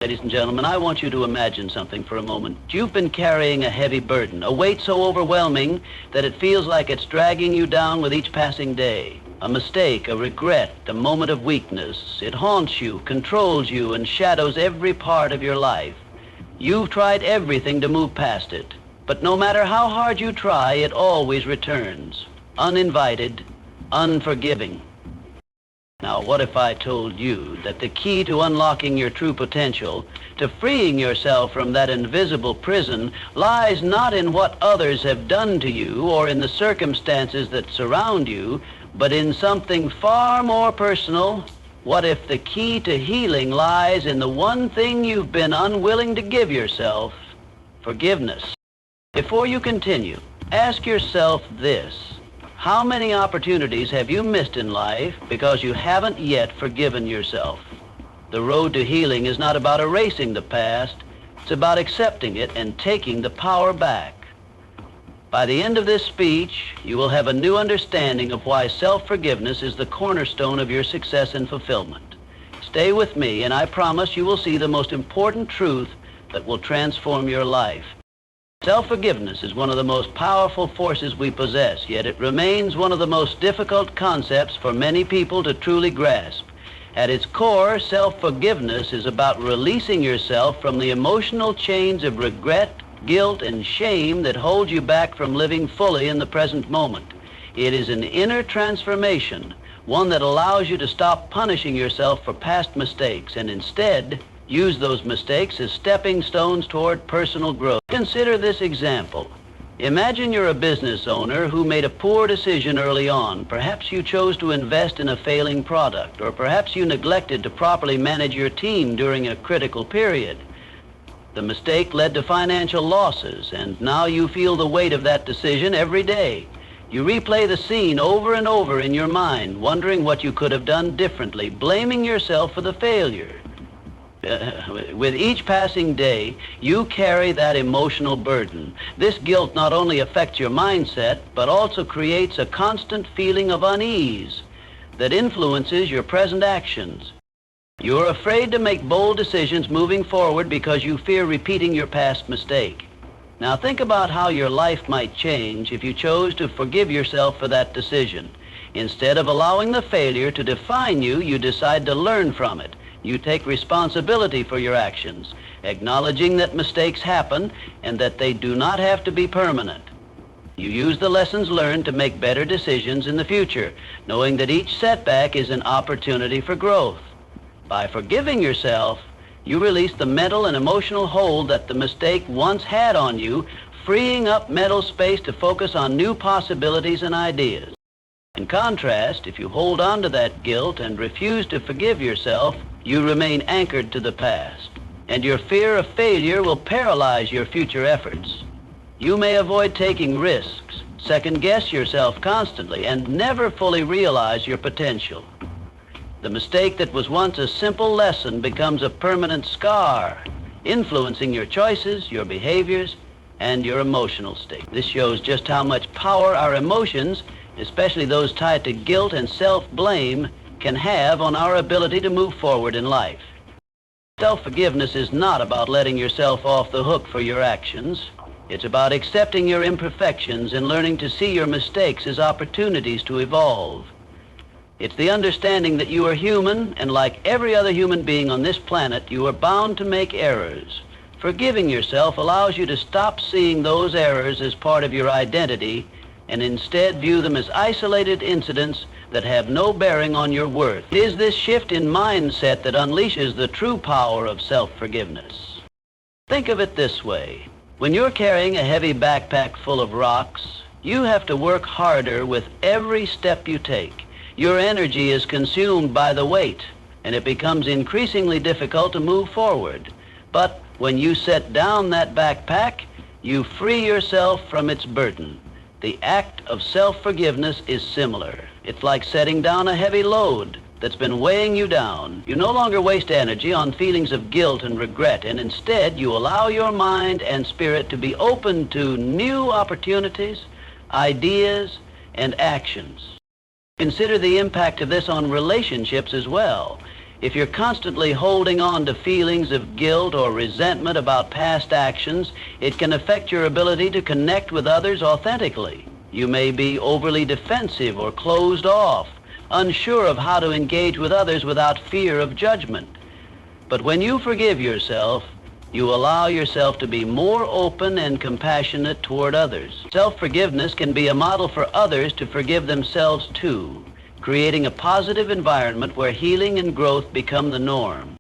Ladies and gentlemen, I want you to imagine something for a moment. You've been carrying a heavy burden, a weight so overwhelming that it feels like it's dragging you down with each passing day. A mistake, a regret, a moment of weakness. It haunts you, controls you, and shadows every part of your life. You've tried everything to move past it, but no matter how hard you try, it always returns, uninvited, unforgiving. Now, what if I told you that the key to unlocking your true potential, to freeing yourself from that invisible prison, lies not in what others have done to you or in the circumstances that surround you, but in something far more personal? What if the key to healing lies in the one thing you've been unwilling to give yourself? Forgiveness. Before you continue, ask yourself this. How many opportunities have you missed in life because you haven't yet forgiven yourself? The road to healing is not about erasing the past. It's about accepting it and taking the power back. By the end of this speech, you will have a new understanding of why self-forgiveness is the cornerstone of your success and fulfillment. Stay with me, and I promise you will see the most important truth that will transform your life. Self-forgiveness is one of the most powerful forces we possess, yet it remains one of the most difficult concepts for many people to truly grasp. At its core, self-forgiveness is about releasing yourself from the emotional chains of regret, guilt, and shame that hold you back from living fully in the present moment. It is an inner transformation, one that allows you to stop punishing yourself for past mistakes and instead use those mistakes as stepping stones toward personal growth. Consider this example. Imagine you're a business owner who made a poor decision early on. Perhaps you chose to invest in a failing product, or perhaps you neglected to properly manage your team during a critical period. The mistake led to financial losses, and now you feel the weight of that decision every day. You replay the scene over and over in your mind, wondering what you could have done differently, blaming yourself for the failure. With each passing day, you carry that emotional burden. This guilt not only affects your mindset, but also creates a constant feeling of unease that influences your present actions. You're afraid to make bold decisions moving forward because you fear repeating your past mistake. Now think about how your life might change if you chose to forgive yourself for that decision. Instead of allowing the failure to define you, you decide to learn from it. You take responsibility for your actions, acknowledging that mistakes happen and that they do not have to be permanent. You use the lessons learned to make better decisions in the future, knowing that each setback is an opportunity for growth. By forgiving yourself, you release the mental and emotional hold that the mistake once had on you, freeing up mental space to focus on new possibilities and ideas. In contrast, if you hold on to that guilt and refuse to forgive yourself, you remain anchored to the past, and your fear of failure will paralyze your future efforts. You may avoid taking risks, second-guess yourself constantly, and never fully realize your potential. The mistake that was once a simple lesson becomes a permanent scar, influencing your choices, your behaviors, and your emotional state. This shows just how much power our emotions, especially those tied to guilt and self-blame, can have on our ability to move forward in life. Self-forgiveness is not about letting yourself off the hook for your actions. It's about accepting your imperfections and learning to see your mistakes as opportunities to evolve. It's the understanding that you are human, and like every other human being on this planet, you are bound to make errors. Forgiving yourself allows you to stop seeing those errors as part of your identity and instead view them as isolated incidents that have no bearing on your worth. It is this shift in mindset that unleashes the true power of self-forgiveness. Think of it this way. When you're carrying a heavy backpack full of rocks, you have to work harder with every step you take. Your energy is consumed by the weight, and it becomes increasingly difficult to move forward. But when you set down that backpack, you free yourself from its burden. The act of self-forgiveness is similar. It's like setting down a heavy load that's been weighing you down. You no longer waste energy on feelings of guilt and regret, and instead you allow your mind and spirit to be open to new opportunities, ideas, and actions. Consider the impact of this on relationships as well. If you're constantly holding on to feelings of guilt or resentment about past actions, it can affect your ability to connect with others authentically. You may be overly defensive or closed off, unsure of how to engage with others without fear of judgment. But when you forgive yourself, you allow yourself to be more open and compassionate toward others. Self-forgiveness can be a model for others to forgive themselves too, creating a positive environment where healing and growth become the norm.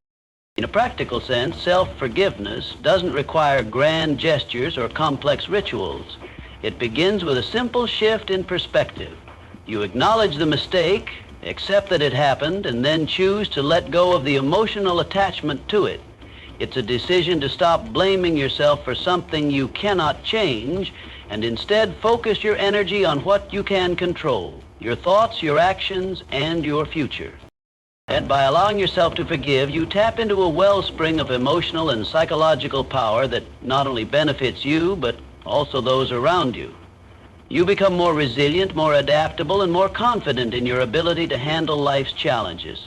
In a practical sense, self-forgiveness doesn't require grand gestures or complex rituals. It begins with a simple shift in perspective. You acknowledge the mistake, accept that it happened, and then choose to let go of the emotional attachment to it. It's a decision to stop blaming yourself for something you cannot change and instead focus your energy on what you can control: your thoughts, your actions, and your future. And by allowing yourself to forgive, you tap into a wellspring of emotional and psychological power that not only benefits you, but also those around you. You become more resilient, more adaptable, and more confident in your ability to handle life's challenges.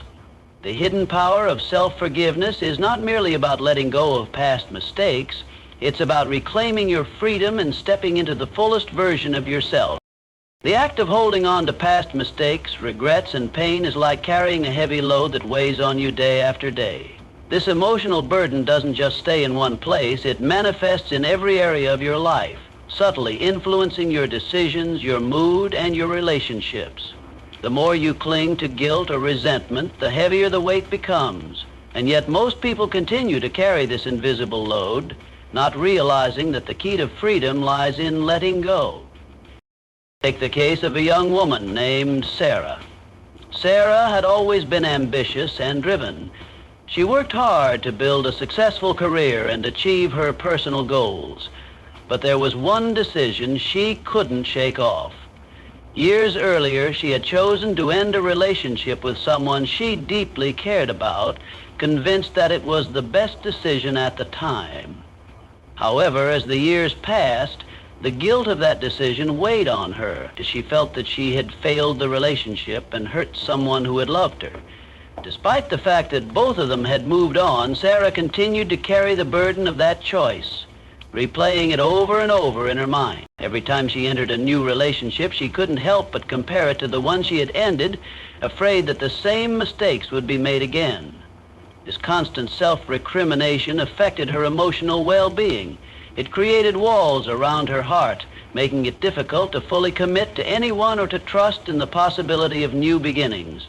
The hidden power of self-forgiveness is not merely about letting go of past mistakes. It's about reclaiming your freedom and stepping into the fullest version of yourself. The act of holding on to past mistakes, regrets, and pain is like carrying a heavy load that weighs on you day after day. This emotional burden doesn't just stay in one place. It manifests in every area of your life, subtly influencing your decisions, your mood, and your relationships. The more you cling to guilt or resentment, the heavier the weight becomes. And yet most people continue to carry this invisible load, not realizing that the key to freedom lies in letting go. Take the case of a young woman named Sarah. Sarah had always been ambitious and driven. She worked hard to build a successful career and achieve her personal goals. But there was one decision she couldn't shake off. Years earlier, she had chosen to end a relationship with someone she deeply cared about, convinced that it was the best decision at the time. However, as the years passed, the guilt of that decision weighed on her. She felt that she had failed the relationship and hurt someone who had loved her. Despite the fact that both of them had moved on, Sarah continued to carry the burden of that choice, replaying it over and over in her mind. Every time she entered a new relationship, she couldn't help but compare it to the one she had ended, afraid that the same mistakes would be made again. This constant self-recrimination affected her emotional well-being. It created walls around her heart, making it difficult to fully commit to anyone or to trust in the possibility of new beginnings.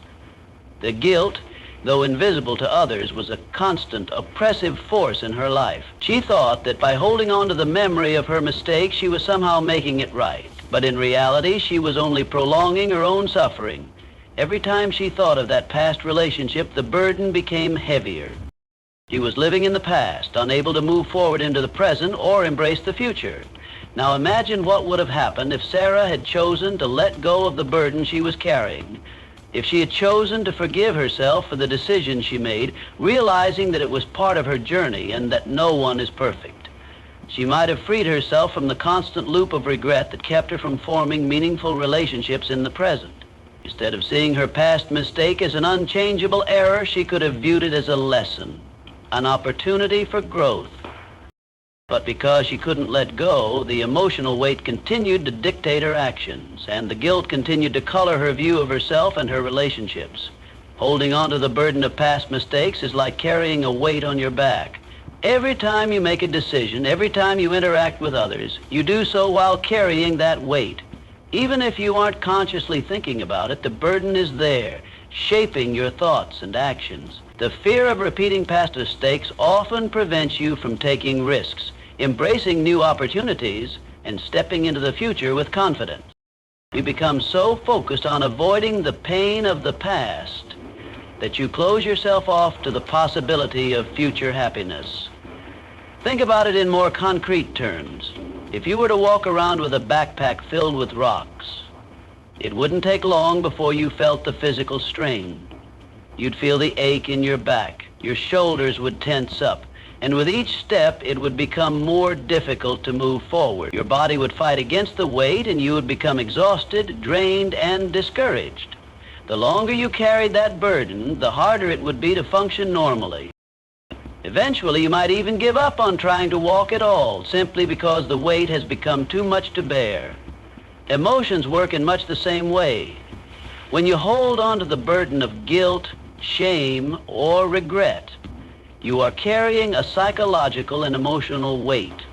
The guilt, though invisible to others, was a constant, oppressive force in her life. She thought that by holding on to the memory of her mistake, she was somehow making it right. But in reality, she was only prolonging her own suffering. Every time she thought of that past relationship, the burden became heavier. She was living in the past, unable to move forward into the present or embrace the future. Now imagine what would have happened if Sarah had chosen to let go of the burden she was carrying. If she had chosen to forgive herself for the decision she made, realizing that it was part of her journey and that no one is perfect. She might have freed herself from the constant loop of regret that kept her from forming meaningful relationships in the present. Instead of seeing her past mistake as an unchangeable error, she could have viewed it as a lesson, an opportunity for growth. But because she couldn't let go, the emotional weight continued to dictate her actions, and the guilt continued to color her view of herself and her relationships. Holding on to the burden of past mistakes is like carrying a weight on your back. Every time you make a decision, every time you interact with others, you do so while carrying that weight. Even if you aren't consciously thinking about it, the burden is there, shaping your thoughts and actions. The fear of repeating past mistakes often prevents you from taking risks, embracing new opportunities, and stepping into the future with confidence. You become so focused on avoiding the pain of the past that you close yourself off to the possibility of future happiness. Think about it in more concrete terms. If you were to walk around with a backpack filled with rocks, it wouldn't take long before you felt the physical strain. You'd feel the ache in your back. Your shoulders would tense up. And with each step, it would become more difficult to move forward. Your body would fight against the weight, and you would become exhausted, drained, and discouraged. The longer you carried that burden, the harder it would be to function normally. Eventually, you might even give up on trying to walk at all, simply because the weight has become too much to bear. Emotions work in much the same way. When you hold on to the burden of guilt, shame, or regret, you are carrying a psychological and emotional weight.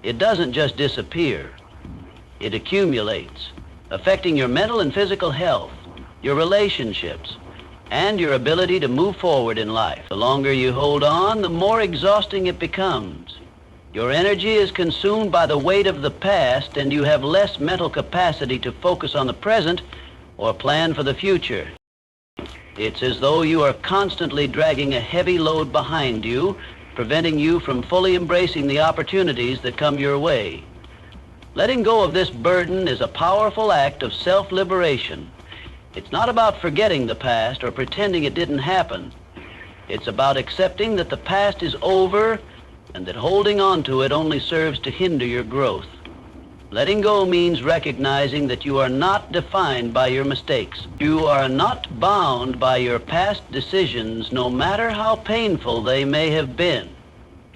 It doesn't just disappear. It accumulates, affecting your mental and physical health, your relationships, and your ability to move forward in life. The longer you hold on, the more exhausting it becomes. Your energy is consumed by the weight of the past, and you have less mental capacity to focus on the present or plan for the future. It's as though you are constantly dragging a heavy load behind you, preventing you from fully embracing the opportunities that come your way. Letting go of this burden is a powerful act of self-liberation. It's not about forgetting the past or pretending it didn't happen. It's about accepting that the past is over and that holding on to it only serves to hinder your growth. Letting go means recognizing that you are not defined by your mistakes. You are not bound by your past decisions, no matter how painful they may have been.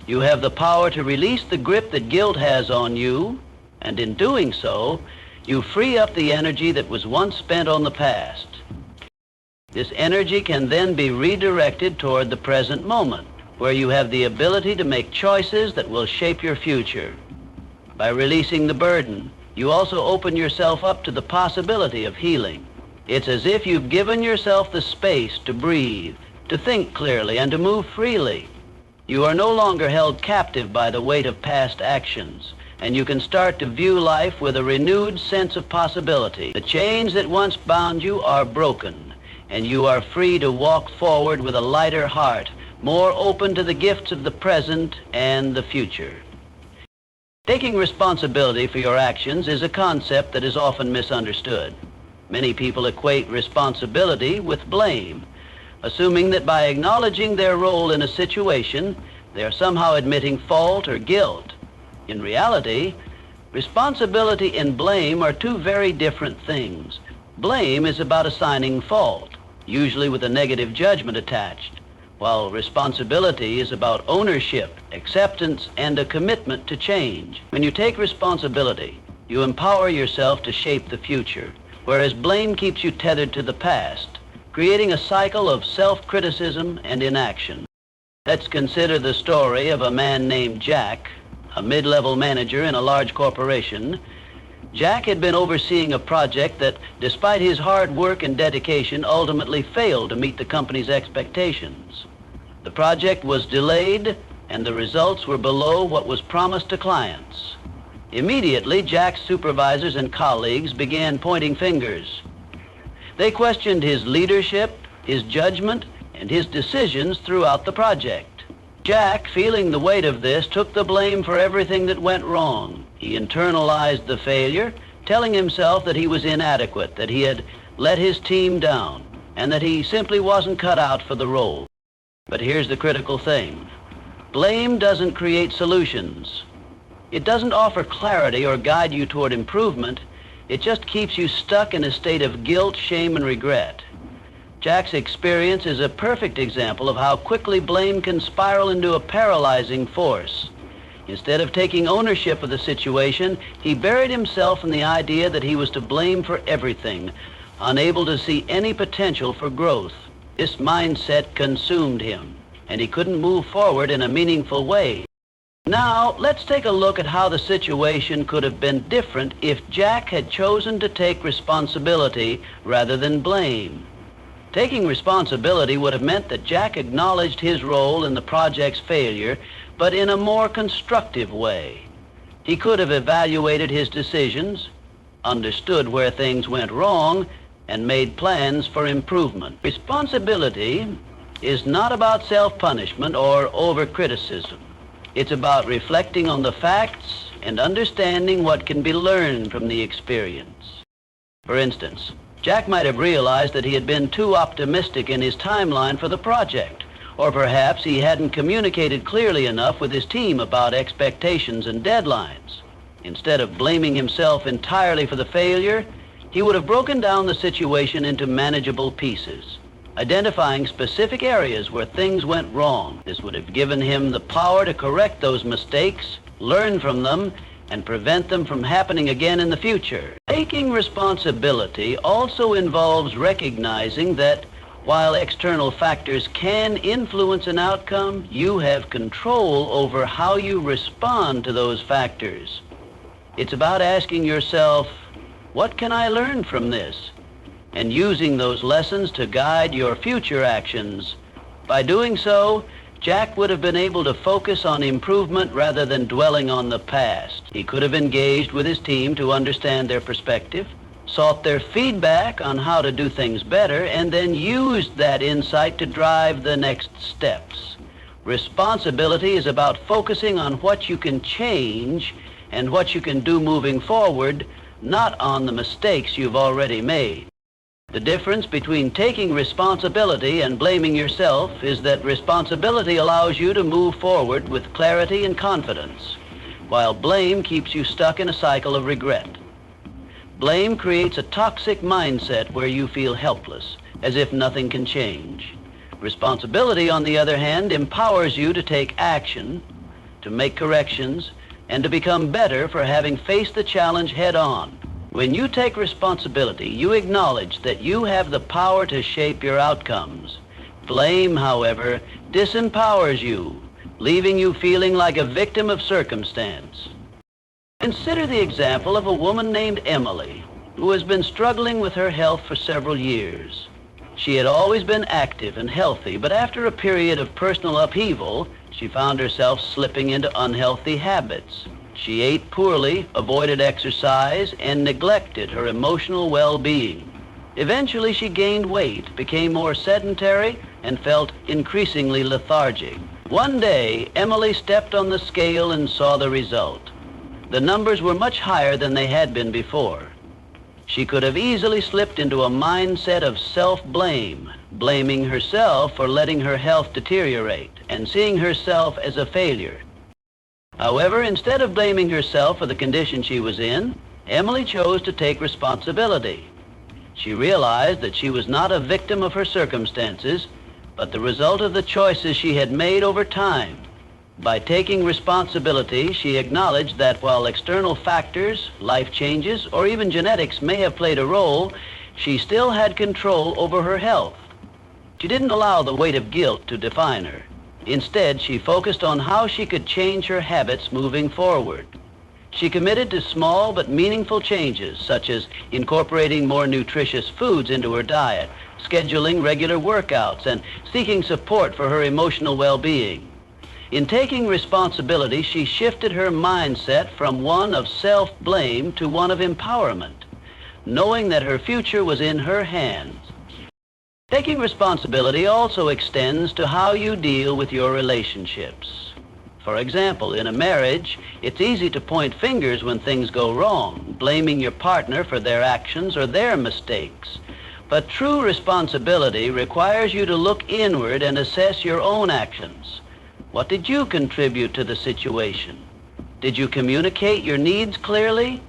You have the power to release the grip that guilt has on you, and in doing so, you free up the energy that was once spent on the past. This energy can then be redirected toward the present moment, where you have the ability to make choices that will shape your future. By releasing the burden, you also open yourself up to the possibility of healing. It's as if you've given yourself the space to breathe, to think clearly, and to move freely. You are no longer held captive by the weight of past actions, and you can start to view life with a renewed sense of possibility. The chains that once bound you are broken, and you are free to walk forward with a lighter heart, more open to the gifts of the present and the future. Taking responsibility for your actions is a concept that is often misunderstood. Many people equate responsibility with blame, assuming that by acknowledging their role in a situation, they are somehow admitting fault or guilt. In reality, responsibility and blame are two very different things. Blame is about assigning fault, usually with a negative judgment attached, while responsibility is about ownership, acceptance, and a commitment to change. When you take responsibility, you empower yourself to shape the future, whereas blame keeps you tethered to the past, creating a cycle of self-criticism and inaction. Let's consider the story of a man named Jack, a mid-level manager in a large corporation. Jack had been overseeing a project that, despite his hard work and dedication, ultimately failed to meet the company's expectations. The project was delayed, and the results were below what was promised to clients. Immediately, Jack's supervisors and colleagues began pointing fingers. They questioned his leadership, his judgment, and his decisions throughout the project. Jack, feeling the weight of this, took the blame for everything that went wrong. He internalized the failure, telling himself that he was inadequate, that he had let his team down, and that he simply wasn't cut out for the role. But here's the critical thing. Blame doesn't create solutions. It doesn't offer clarity or guide you toward improvement. It just keeps you stuck in a state of guilt, shame, and regret. Jack's experience is a perfect example of how quickly blame can spiral into a paralyzing force. Instead of taking ownership of the situation, he buried himself in the idea that he was to blame for everything, unable to see any potential for growth. This mindset consumed him, and he couldn't move forward in a meaningful way. Now, let's take a look at how the situation could have been different if Jack had chosen to take responsibility rather than blame. Taking responsibility would have meant that Jack acknowledged his role in the project's failure, but in a more constructive way. He could have evaluated his decisions, understood where things went wrong, and made plans for improvement. Responsibility is not about self-punishment or over-criticism. It's about reflecting on the facts and understanding what can be learned from the experience. For instance, Jack might have realized that he had been too optimistic in his timeline for the project, or perhaps he hadn't communicated clearly enough with his team about expectations and deadlines. Instead of blaming himself entirely for the failure, He would have broken down the situation into manageable pieces, identifying specific areas where things went wrong. This would have given him the power to correct those mistakes, learn from them, and prevent them from happening again in the future. Taking responsibility also involves recognizing that while external factors can influence an outcome, you have control over how you respond to those factors. It's about asking yourself, what can I learn from this? And using those lessons to guide your future actions. By doing so, Jack would have been able to focus on improvement rather than dwelling on the past. He could have engaged with his team to understand their perspective, sought their feedback on how to do things better, and then used that insight to drive the next steps. Responsibility is about focusing on what you can change and what you can do moving forward, not on the mistakes you've already made. The difference between taking responsibility and blaming yourself is that responsibility allows you to move forward with clarity and confidence, while blame keeps you stuck in a cycle of regret. Blame creates a toxic mindset where you feel helpless, as if nothing can change. Responsibility, on the other hand, empowers you to take action, to make corrections, and to become better for having faced the challenge head on. When you take responsibility, you acknowledge that you have the power to shape your outcomes. Blame, however, disempowers you, leaving you feeling like a victim of circumstance. Consider the example of a woman named Emily, who has been struggling with her health for several years. She had always been active and healthy, but after a period of personal upheaval, she found herself slipping into unhealthy habits. She ate poorly, avoided exercise, and neglected her emotional well-being. Eventually, she gained weight, became more sedentary, and felt increasingly lethargic. One day, Emily stepped on the scale and saw the result. The numbers were much higher than they had been before. She could have easily slipped into a mindset of self-blame, blaming herself for letting her health deteriorate and seeing herself as a failure. However, instead of blaming herself for the condition she was in, Emily chose to take responsibility. She realized that she was not a victim of her circumstances, but the result of the choices she had made over time. By taking responsibility, she acknowledged that while external factors, life changes, or even genetics may have played a role, she still had control over her health. She didn't allow the weight of guilt to define her. Instead, she focused on how she could change her habits moving forward. She committed to small but meaningful changes, such as incorporating more nutritious foods into her diet, scheduling regular workouts, and seeking support for her emotional well-being. In taking responsibility, she shifted her mindset from one of self-blame to one of empowerment, knowing that her future was in her hands. Taking responsibility also extends to how you deal with your relationships. For example, in a marriage, it's easy to point fingers when things go wrong, blaming your partner for their actions or their mistakes. But true responsibility requires you to look inward and assess your own actions. What did you contribute to the situation? Did you communicate your needs clearly?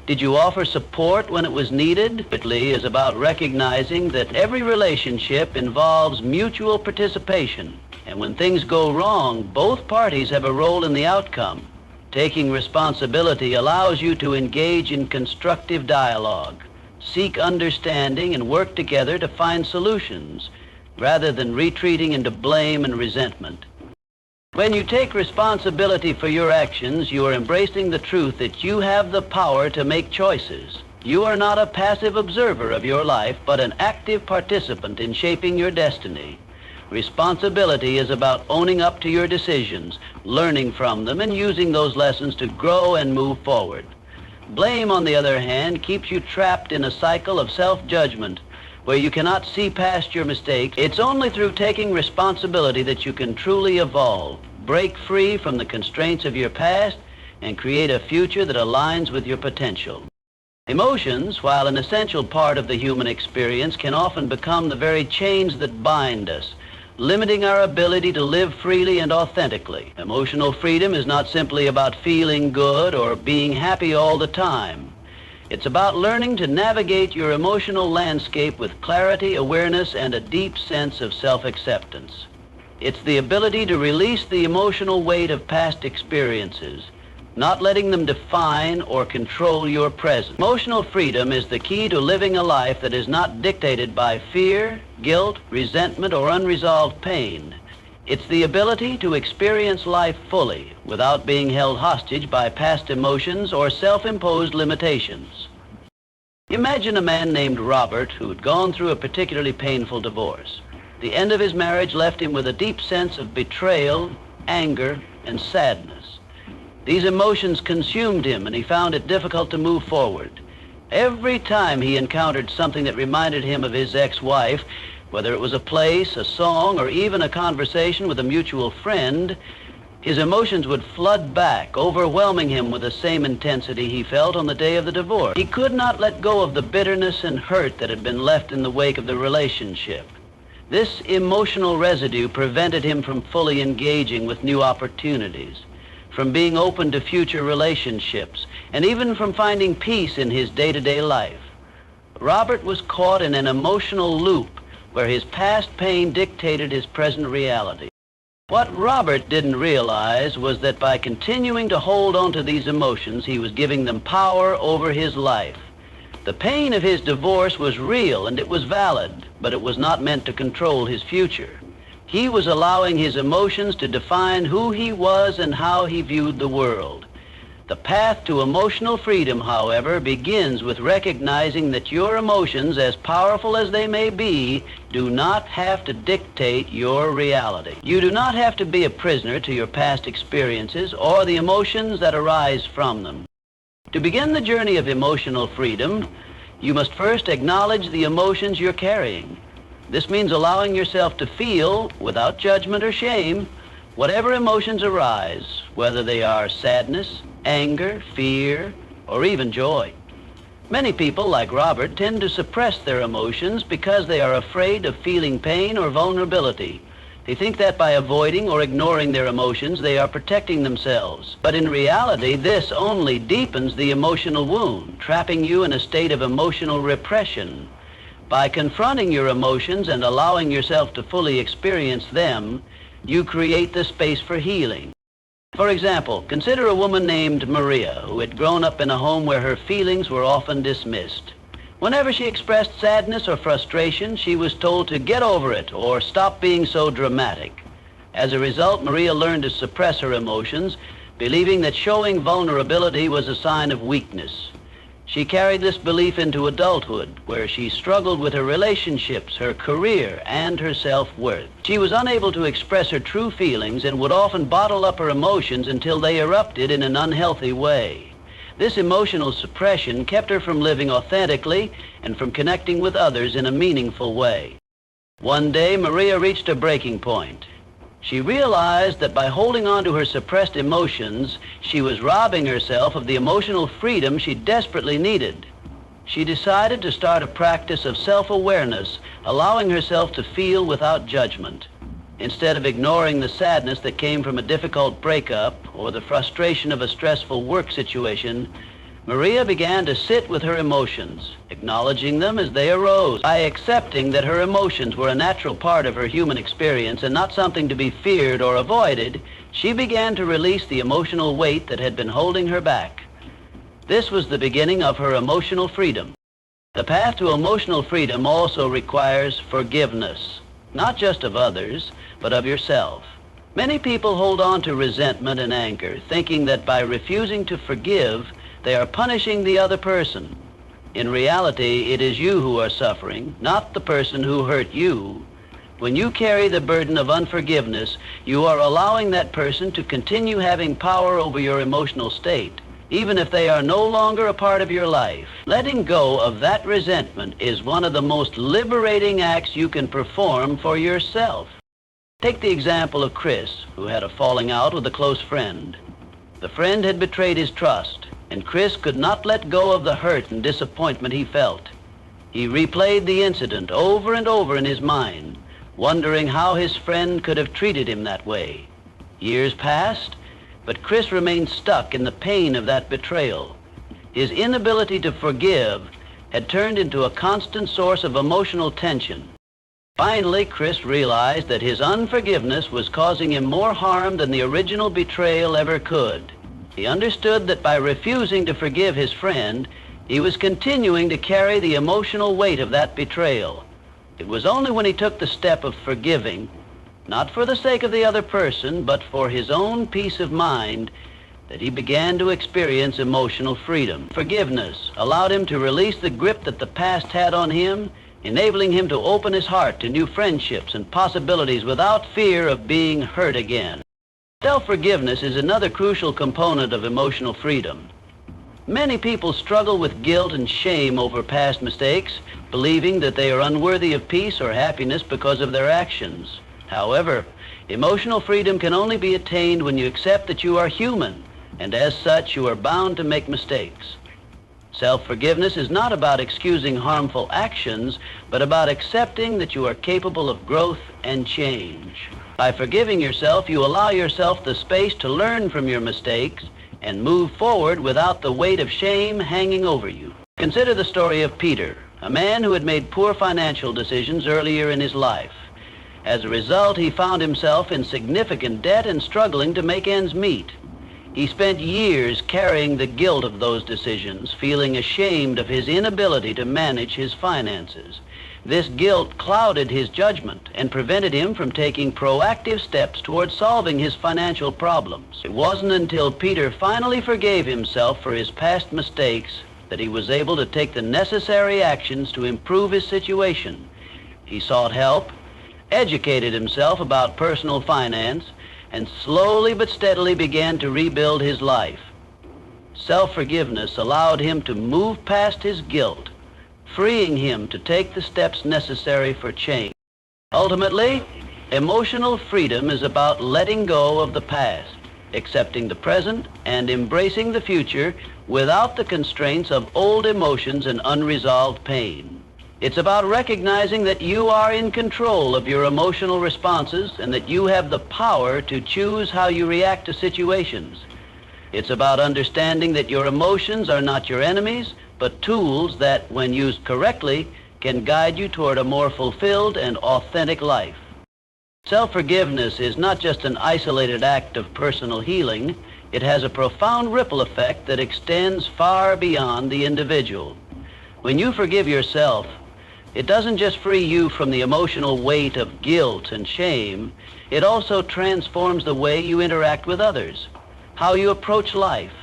Did you offer support when it was needed? It is about recognizing that every relationship involves mutual participation. And when things go wrong, both parties have a role in the outcome. Taking responsibility allows you to engage in constructive dialogue, seek understanding, and work together to find solutions, rather than retreating into blame and resentment. When you take responsibility for your actions, you are embracing the truth that you have the power to make choices. You are not a passive observer of your life, but an active participant in shaping your destiny. Responsibility is about owning up to your decisions, learning from them, and using those lessons to grow and move forward. Blame, on the other hand, keeps you trapped in a cycle of self-judgment, where you cannot see past your mistakes. It's only through taking responsibility that you can truly evolve, break free from the constraints of your past, and create a future that aligns with your potential. Emotions, while an essential part of the human experience, can often become the very chains that bind us, limiting our ability to live freely and authentically. Emotional freedom is not simply about feeling good or being happy all the time. It's about learning to navigate your emotional landscape with clarity, awareness, and a deep sense of self-acceptance. It's the ability to release the emotional weight of past experiences, not letting them define or control your present. Emotional freedom is the key to living a life that is not dictated by fear, guilt, resentment, or unresolved pain. It's the ability to experience life fully without being held hostage by past emotions or self-imposed limitations. Imagine a man named Robert who'd gone through a particularly painful divorce. The end of his marriage left him with a deep sense of betrayal, anger, and sadness. These emotions consumed him, and he found it difficult to move forward. Every time he encountered something that reminded him of his ex-wife, whether it was a place, a song, or even a conversation with a mutual friend, his emotions would flood back, overwhelming him with the same intensity he felt on the day of the divorce. He could not let go of the bitterness and hurt that had been left in the wake of the relationship. This emotional residue prevented him from fully engaging with new opportunities, from being open to future relationships, and even from finding peace in his day-to-day life. Robert was caught in an emotional loop where his past pain dictated his present reality. What Robert didn't realize was that by continuing to hold on to these emotions, he was giving them power over his life. The pain of his divorce was real and it was valid, but it was not meant to control his future. He was allowing his emotions to define who he was and how he viewed the world. The path to emotional freedom, however, begins with recognizing that your emotions, as powerful as they may be, do not have to dictate your reality. You do not have to be a prisoner to your past experiences or the emotions that arise from them. To begin the journey of emotional freedom, you must first acknowledge the emotions you're carrying. This means allowing yourself to feel, without judgment or shame, whatever emotions arise, whether they are sadness, anger, fear, or even joy. Many people, like Robert, tend to suppress their emotions because they are afraid of feeling pain or vulnerability. They think that by avoiding or ignoring their emotions, they are protecting themselves. But in reality, this only deepens the emotional wound, trapping you in a state of emotional repression. By confronting your emotions and allowing yourself to fully experience them, you create the space for healing. For example, consider a woman named Maria who had grown up in a home where her feelings were often dismissed. Whenever she expressed sadness or frustration, she was told to get over it or stop being so dramatic. As a result, Maria learned to suppress her emotions, believing that showing vulnerability was a sign of weakness. She carried this belief into adulthood, where she struggled with her relationships, her career, and her self-worth. She was unable to express her true feelings and would often bottle up her emotions until they erupted in an unhealthy way. This emotional suppression kept her from living authentically and from connecting with others in a meaningful way. One day, Maria reached a breaking point. She realized that by holding on to her suppressed emotions, she was robbing herself of the emotional freedom she desperately needed. She decided to start a practice of self-awareness, allowing herself to feel without judgment. Instead of ignoring the sadness that came from a difficult breakup or the frustration of a stressful work situation, Maria began to sit with her emotions, acknowledging them as they arose. By accepting that her emotions were a natural part of her human experience and not something to be feared or avoided, she began to release the emotional weight that had been holding her back. This was the beginning of her emotional freedom. The path to emotional freedom also requires forgiveness, not just of others, but of yourself. Many people hold on to resentment and anger, thinking that by refusing to forgive, they are punishing the other person. In reality, it is you who are suffering, not the person who hurt you. When you carry the burden of unforgiveness, you are allowing that person to continue having power over your emotional state, even if they are no longer a part of your life. Letting go of that resentment is one of the most liberating acts you can perform for yourself. Take the example of Chris, who had a falling out with a close friend. The friend had betrayed his trust, and Chris could not let go of the hurt and disappointment he felt. He replayed the incident over and over in his mind, wondering how his friend could have treated him that way. Years passed, but Chris remained stuck in the pain of that betrayal. His inability to forgive had turned into a constant source of emotional tension. Finally, Chris realized that his unforgiveness was causing him more harm than the original betrayal ever could. He understood that by refusing to forgive his friend, he was continuing to carry the emotional weight of that betrayal. It was only when he took the step of forgiving, not for the sake of the other person, but for his own peace of mind, that he began to experience emotional freedom. Forgiveness allowed him to release the grip that the past had on him, enabling him to open his heart to new friendships and possibilities without fear of being hurt again. Self-forgiveness is another crucial component of emotional freedom. Many people struggle with guilt and shame over past mistakes, believing that they are unworthy of peace or happiness because of their actions. However, emotional freedom can only be attained when you accept that you are human, and as such, you are bound to make mistakes. Self-forgiveness is not about excusing harmful actions, but about accepting that you are capable of growth and change. By forgiving yourself, you allow yourself the space to learn from your mistakes and move forward without the weight of shame hanging over you. Consider the story of Peter, a man who had made poor financial decisions earlier in his life. As a result, he found himself in significant debt and struggling to make ends meet. He spent years carrying the guilt of those decisions, feeling ashamed of his inability to manage his finances. This guilt clouded his judgment and prevented him from taking proactive steps toward solving his financial problems. It wasn't until Peter finally forgave himself for his past mistakes that he was able to take the necessary actions to improve his situation. He sought help, educated himself about personal finance, and slowly but steadily began to rebuild his life. Self-forgiveness allowed him to move past his guilt, freeing him to take the steps necessary for change. Ultimately, emotional freedom is about letting go of the past, accepting the present, and embracing the future without the constraints of old emotions and unresolved pain. It's about recognizing that you are in control of your emotional responses and that you have the power to choose how you react to situations. It's about understanding that your emotions are not your enemies, but tools that, when used correctly, can guide you toward a more fulfilled and authentic life. Self-forgiveness is not just an isolated act of personal healing. It has a profound ripple effect that extends far beyond the individual. When you forgive yourself, it doesn't just free you from the emotional weight of guilt and shame, it also transforms the way you interact with others, how you approach life,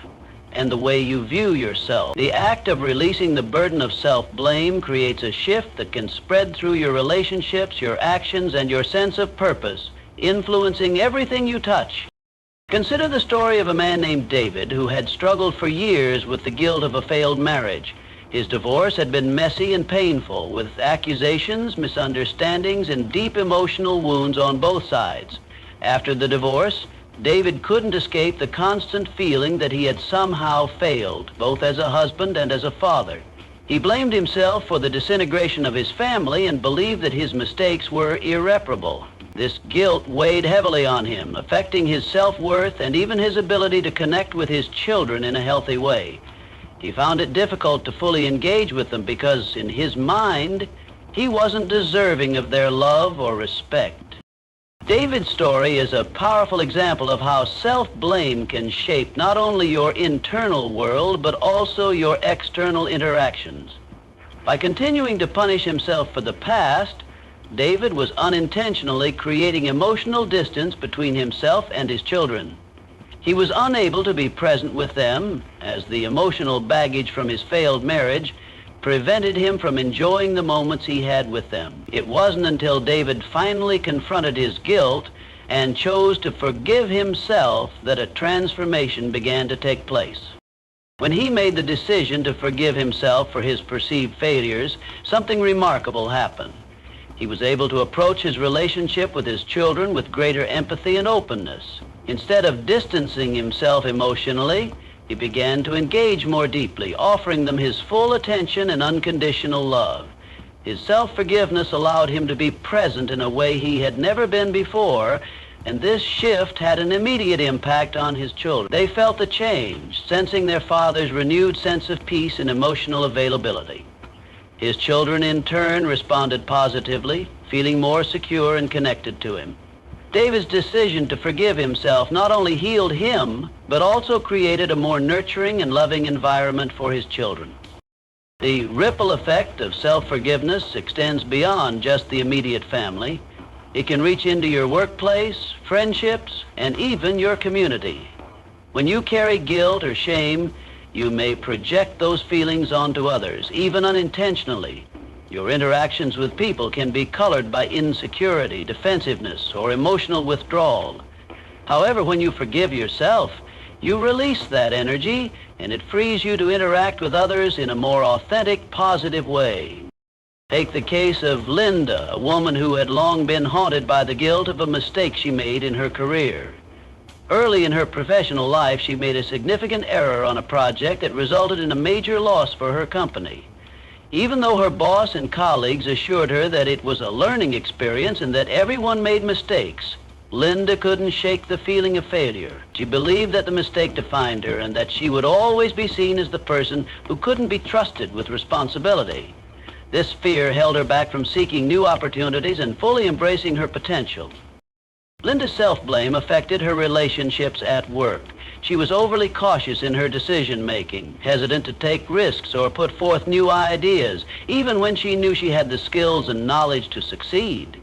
and the way you view yourself. The act of releasing the burden of self-blame creates a shift that can spread through your relationships, your actions, and your sense of purpose, influencing everything you touch. Consider the story of a man named David who had struggled for years with the guilt of a failed marriage. His divorce had been messy and painful, with accusations, misunderstandings, and deep emotional wounds on both sides. After the divorce, David couldn't escape the constant feeling that he had somehow failed, both as a husband and as a father. He blamed himself for the disintegration of his family and believed that his mistakes were irreparable. This guilt weighed heavily on him, affecting his self-worth and even his ability to connect with his children in a healthy way. He found it difficult to fully engage with them because, in his mind, he wasn't deserving of their love or respect. David's story is a powerful example of how self-blame can shape not only your internal world, but also your external interactions. By continuing to punish himself for the past, David was unintentionally creating emotional distance between himself and his children. He was unable to be present with them, as the emotional baggage from his failed marriage prevented him from enjoying the moments he had with them. It wasn't until David finally confronted his guilt and chose to forgive himself that a transformation began to take place. When he made the decision to forgive himself for his perceived failures, something remarkable happened. He was able to approach his relationship with his children with greater empathy and openness. Instead of distancing himself emotionally, he began to engage more deeply, offering them his full attention and unconditional love. His self-forgiveness allowed him to be present in a way he had never been before, And this shift had an immediate impact on his children. They felt the change, sensing their father's renewed sense of peace and emotional availability. His children, in turn, responded positively, feeling more secure and connected to him. David's decision to forgive himself not only healed him, but also created a more nurturing and loving environment for his children. The ripple effect of self-forgiveness extends beyond just the immediate family. It can reach into your workplace, friendships, and even your community. When you carry guilt or shame, you may project those feelings onto others, even unintentionally. Your interactions with people can be colored by insecurity, defensiveness, or emotional withdrawal. However, when you forgive yourself, you release that energy, and it frees you to interact with others in a more authentic, positive way. Take the case of Linda, a woman who had long been haunted by the guilt of a mistake she made in her career. Early in her professional life, she made a significant error on a project that resulted in a major loss for her company. Even though her boss and colleagues assured her that it was a learning experience and that everyone made mistakes, Linda couldn't shake the feeling of failure. She believed that the mistake defined her and that she would always be seen as the person who couldn't be trusted with responsibility. This fear held her back from seeking new opportunities and fully embracing her potential. Linda's self-blame affected her relationships at work. She was overly cautious in her decision-making, hesitant to take risks or put forth new ideas, even when she knew she had the skills and knowledge to succeed.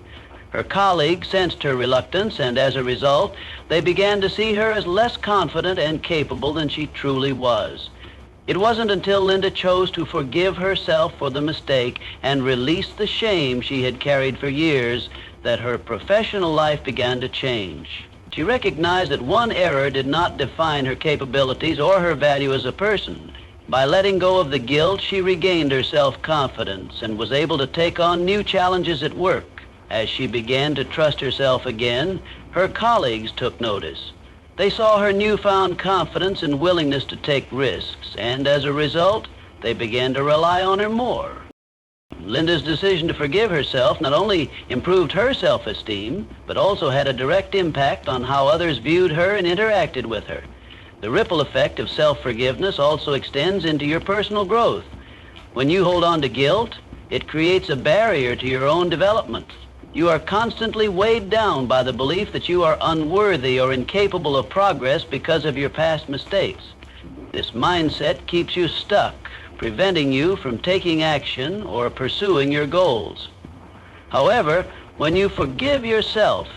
Her colleagues sensed her reluctance, and as a result, they began to see her as less confident and capable than she truly was. It wasn't until Linda chose to forgive herself for the mistake and release the shame she had carried for years that her professional life began to change. She recognized that one error did not define her capabilities or her value as a person. By letting go of the guilt, she regained her self-confidence and was able to take on new challenges at work. As she began to trust herself again, her colleagues took notice. They saw her newfound confidence and willingness to take risks, and as a result, they began to rely on her more. Linda's decision to forgive herself not only improved her self-esteem, but also had a direct impact on how others viewed her and interacted with her. The ripple effect of self-forgiveness also extends into your personal growth. When you hold on to guilt, it creates a barrier to your own development. You are constantly weighed down by the belief that you are unworthy or incapable of progress because of your past mistakes. This mindset keeps you stuck, preventing you from taking action or pursuing your goals. However, when you forgive yourself,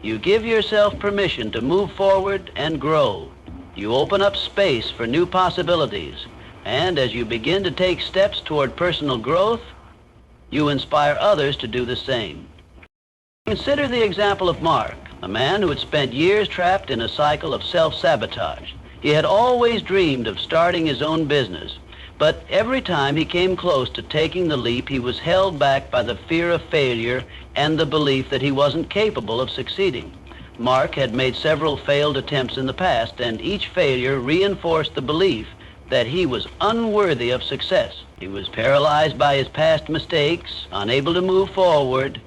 you give yourself permission to move forward and grow. You open up space for new possibilities, and as you begin to take steps toward personal growth, you inspire others to do the same. Consider the example of Mark, a man who had spent years trapped in a cycle of self-sabotage. He had always dreamed of starting his own business, but every time he came close to taking the leap, he was held back by the fear of failure and the belief that he wasn't capable of succeeding. Mark had made several failed attempts in the past, and each failure reinforced the belief that he was unworthy of success. He was paralyzed by his past mistakes, unable to move forward.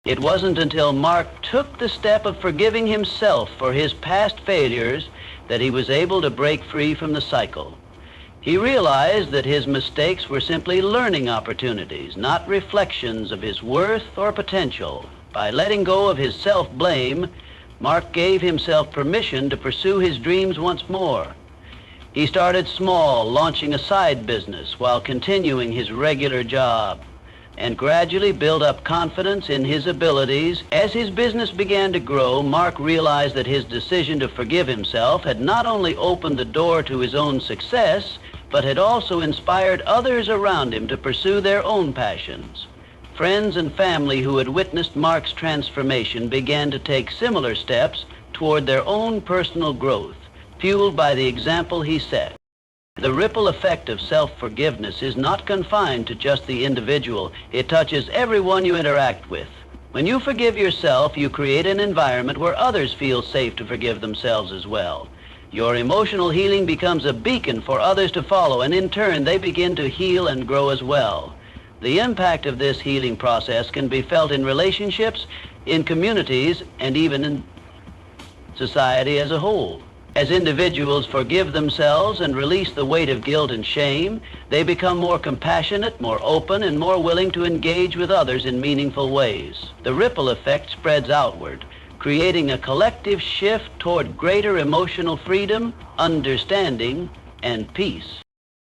It wasn't until Mark took the step of forgiving himself for his past failures that he was able to break free from the cycle. He realized that his mistakes were simply learning opportunities, not reflections of his worth or potential. By letting go of his self-blame, Mark gave himself permission to pursue his dreams once more. He started small, launching a side business while continuing his regular job, and gradually built up confidence in his abilities. As his business began to grow, Mark realized that his decision to forgive himself had not only opened the door to his own success, but had also inspired others around him to pursue their own passions. Friends and family who had witnessed Mark's transformation began to take similar steps toward their own personal growth, fueled by the example he set. The ripple effect of self-forgiveness is not confined to just the individual. It touches everyone you interact with. When you forgive yourself, you create an environment where others feel safe to forgive themselves as well. Your emotional healing becomes a beacon for others to follow, and in turn, they begin to heal and grow as well. The impact of this healing process can be felt in relationships, in communities, and even in society as a whole. As individuals forgive themselves and release the weight of guilt and shame, they become more compassionate, more open, and more willing to engage with others in meaningful ways. The ripple effect spreads outward, creating a collective shift toward greater emotional freedom, understanding, and peace.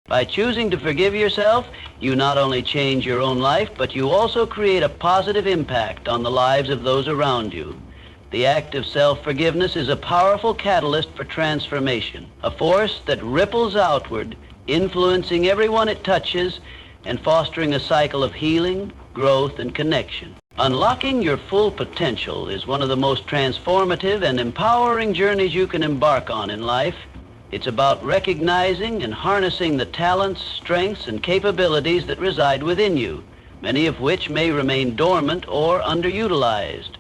By choosing to forgive yourself, you not only change your own life, but you also create a positive impact on the lives of those around you. The act of self-forgiveness is a powerful catalyst for transformation, a force that ripples outward, influencing everyone it touches and fostering a cycle of healing, growth, and connection. Unlocking your full potential is one of the most transformative and empowering journeys you can embark on in life. It's about recognizing and harnessing the talents, strengths, and capabilities that reside within you, many of which may remain dormant or underutilized.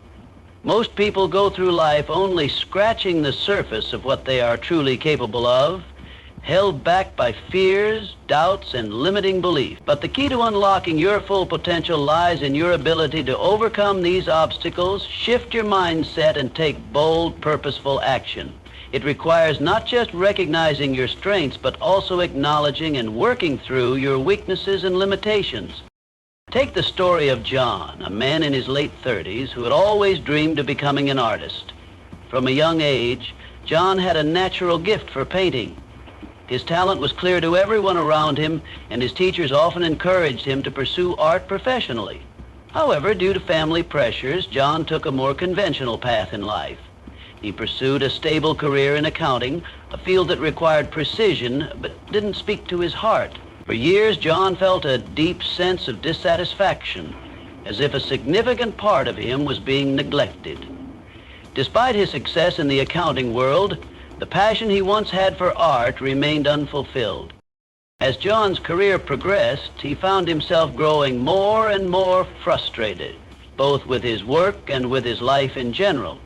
Most people go through life only scratching the surface of what they are truly capable of, held back by fears, doubts, and limiting beliefs. But the key to unlocking your full potential lies in your ability to overcome these obstacles, shift your mindset, and take bold, purposeful action. It requires not just recognizing your strengths, but also acknowledging and working through your weaknesses and limitations. Take the story of John, a man in his late 30s who had always dreamed of becoming an artist. From a young age, John had a natural gift for painting. His talent was clear to everyone around him, and his teachers often encouraged him to pursue art professionally. However, due to family pressures, John took a more conventional path in life. He pursued a stable career in accounting, a field that required precision but didn't speak to his heart. For years, John felt a deep sense of dissatisfaction, as if a significant part of him was being neglected. Despite his success in the accounting world, the passion he once had for art remained unfulfilled. As John's career progressed, he found himself growing more and more frustrated, both with his work and with his life in general.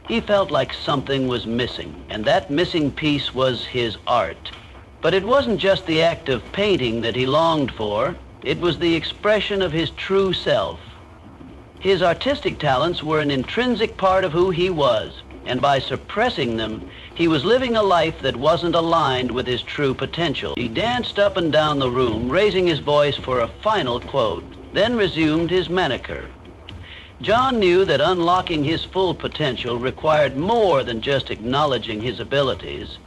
He felt like something was missing, and that missing piece was his art. But it wasn't just the act of painting that he longed for, it was the expression of his true self. His artistic talents were an intrinsic part of who he was, and by suppressing them, he was living a life that wasn't aligned with his true potential. He danced up and down the room, raising his voice for a final quote, then resumed his manicure. John knew that unlocking his full potential required more than just acknowledging his abilities.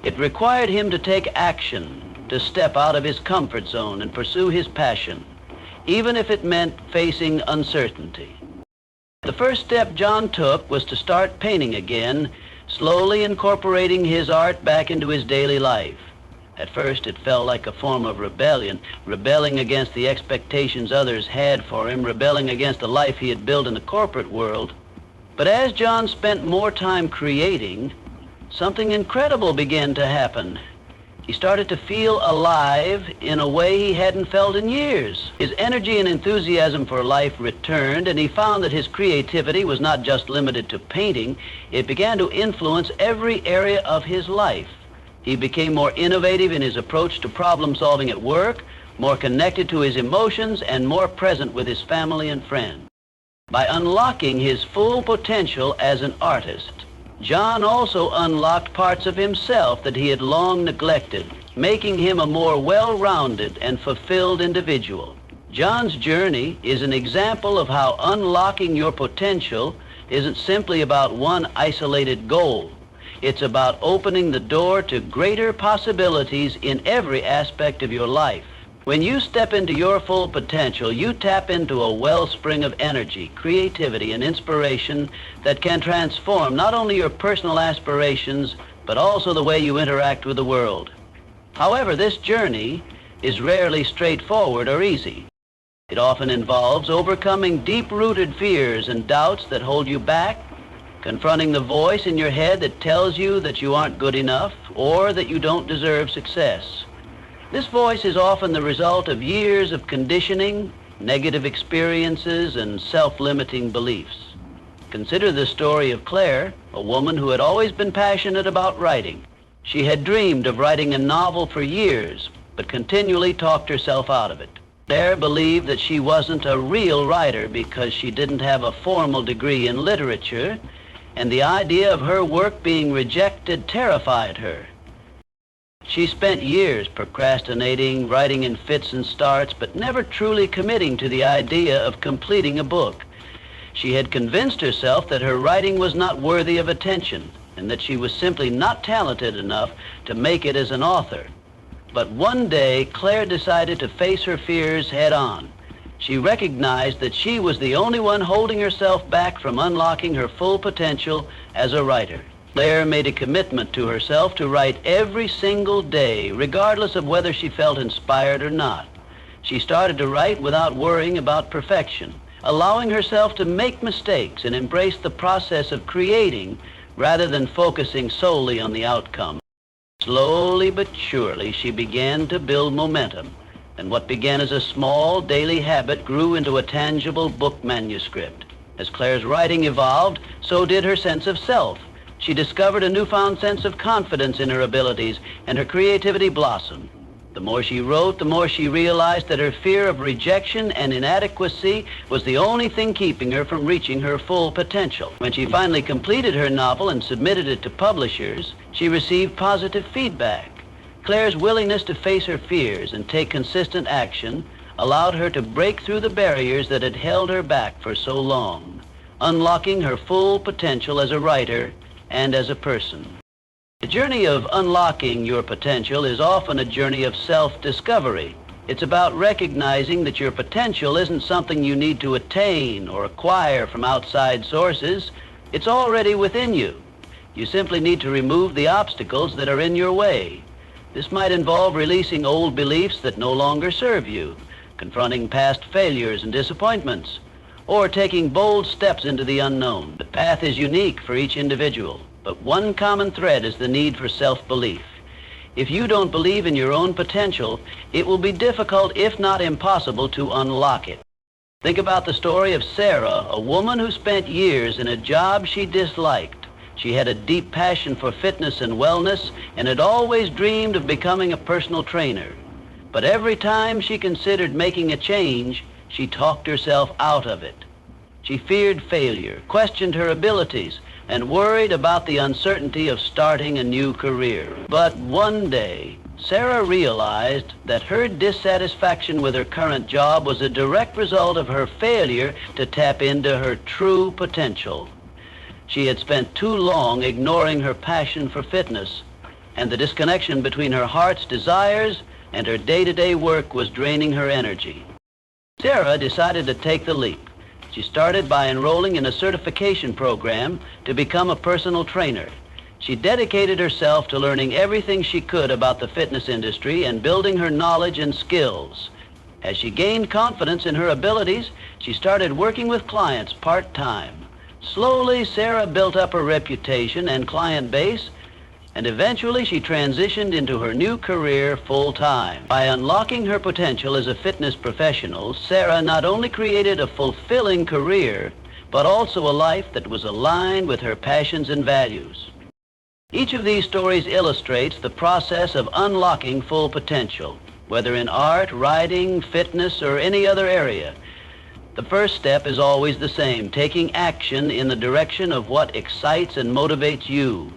It required him to take action, to step out of his comfort zone and pursue his passion, even if it meant facing uncertainty. The first step John took was to start painting again, slowly incorporating his art back into his daily life. At first, it felt like a form of rebellion, rebelling against the expectations others had for him, rebelling against the life he had built in the corporate world. But as John spent more time creating, something incredible began to happen. He started to feel alive in a way he hadn't felt in years. His energy and enthusiasm for life returned, and he found that his creativity was not just limited to painting. It began to influence every area of his life. He became more innovative in his approach to problem solving at work, more connected to his emotions, and more present with his family and friends. By unlocking his full potential as an artist, John also unlocked parts of himself that he had long neglected, making him a more well-rounded and fulfilled individual. John's journey is an example of how unlocking your potential isn't simply about one isolated goal. It's about opening the door to greater possibilities in every aspect of your life. When you step into your full potential, you tap into a wellspring of energy, creativity, and inspiration that can transform not only your personal aspirations, but also the way you interact with the world. However, this journey is rarely straightforward or easy. It often involves overcoming deep-rooted fears and doubts that hold you back, confronting the voice in your head that tells you that you aren't good enough or that you don't deserve success. This voice is often the result of years of conditioning, negative experiences, and self-limiting beliefs. Consider the story of Claire, a woman who had always been passionate about writing. She had dreamed of writing a novel for years, but continually talked herself out of it. Claire believed that she wasn't a real writer because she didn't have a formal degree in literature, and the idea of her work being rejected terrified her. She spent years procrastinating, writing in fits and starts, but never truly committing to the idea of completing a book. She had convinced herself that her writing was not worthy of attention, and that she was simply not talented enough to make it as an author. But one day, Claire decided to face her fears head on. She recognized that she was the only one holding herself back from unlocking her full potential as a writer. Claire made a commitment to herself to write every single day, regardless of whether she felt inspired or not. She started to write without worrying about perfection, allowing herself to make mistakes and embrace the process of creating rather than focusing solely on the outcome. Slowly but surely, she began to build momentum, and what began as a small daily habit grew into a tangible book manuscript. As Claire's writing evolved, so did her sense of self. She discovered a newfound sense of confidence in her abilities, and her creativity blossomed. The more she wrote, the more she realized that her fear of rejection and inadequacy was the only thing keeping her from reaching her full potential. When she finally completed her novel and submitted it to publishers, she received positive feedback. Claire's willingness to face her fears and take consistent action allowed her to break through the barriers that had held her back for so long, unlocking her full potential as a writer and as a person. The journey of unlocking your potential is often a journey of self-discovery. It's about recognizing that your potential isn't something you need to attain or acquire from outside sources. It's already within you. You simply need to remove the obstacles that are in your way. This might involve releasing old beliefs that no longer serve you, confronting past failures and disappointments, or taking bold steps into the unknown. The path is unique for each individual, but one common thread is the need for self-belief. If you don't believe in your own potential, it will be difficult, if not impossible, to unlock it. Think about the story of Sarah, a woman who spent years in a job she disliked. She had a deep passion for fitness and wellness and had always dreamed of becoming a personal trainer. But every time she considered making a change, she talked herself out of it. She feared failure, questioned her abilities, and worried about the uncertainty of starting a new career. But one day, Sarah realized that her dissatisfaction with her current job was a direct result of her failure to tap into her true potential. She had spent too long ignoring her passion for fitness, and the disconnection between her heart's desires and her day-to-day work was draining her energy. Sarah decided to take the leap. She started by enrolling in a certification program to become a personal trainer. She dedicated herself to learning everything she could about the fitness industry and building her knowledge and skills. As she gained confidence in her abilities, she started working with clients part-time. Slowly, Sarah built up her reputation and client base, and eventually she transitioned into her new career full-time. By unlocking her potential as a fitness professional, Sarah not only created a fulfilling career, but also a life that was aligned with her passions and values. Each of these stories illustrates the process of unlocking full potential, whether in art, writing, fitness, or any other area. The first step is always the same, taking action in the direction of what excites and motivates you.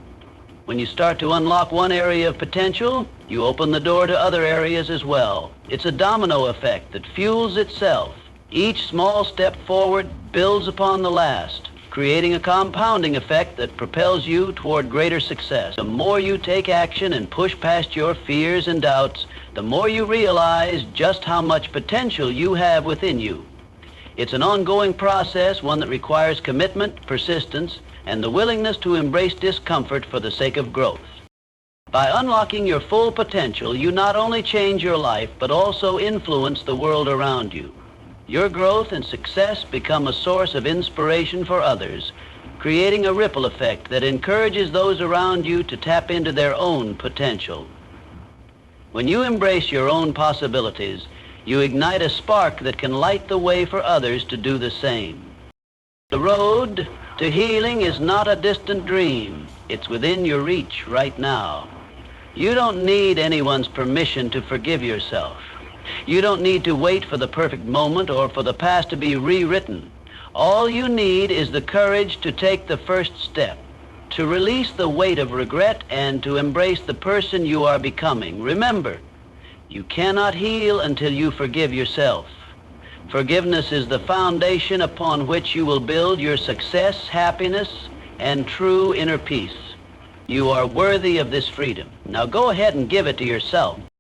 When you start to unlock one area of potential, you open the door to other areas as well. It's a domino effect that fuels itself. Each small step forward builds upon the last, creating a compounding effect that propels you toward greater success. The more you take action and push past your fears and doubts, the more you realize just how much potential you have within you. It's an ongoing process, one that requires commitment, persistence, and the willingness to embrace discomfort for the sake of growth. By unlocking your full potential, you not only change your life, but also influence the world around you. Your growth and success become a source of inspiration for others, creating a ripple effect that encourages those around you to tap into their own potential. When you embrace your own possibilities, you ignite a spark that can light the way for others to do the same. The road to healing is not a distant dream. It's within your reach right now. You don't need anyone's permission to forgive yourself. You don't need to wait for the perfect moment or for the past to be rewritten. All you need is the courage to take the first step, to release the weight of regret and to embrace the person you are becoming. Remember, you cannot heal until you forgive yourself. Forgiveness is the foundation upon which you will build your success, happiness, and true inner peace. You are worthy of this freedom. Now go ahead and give it to yourself.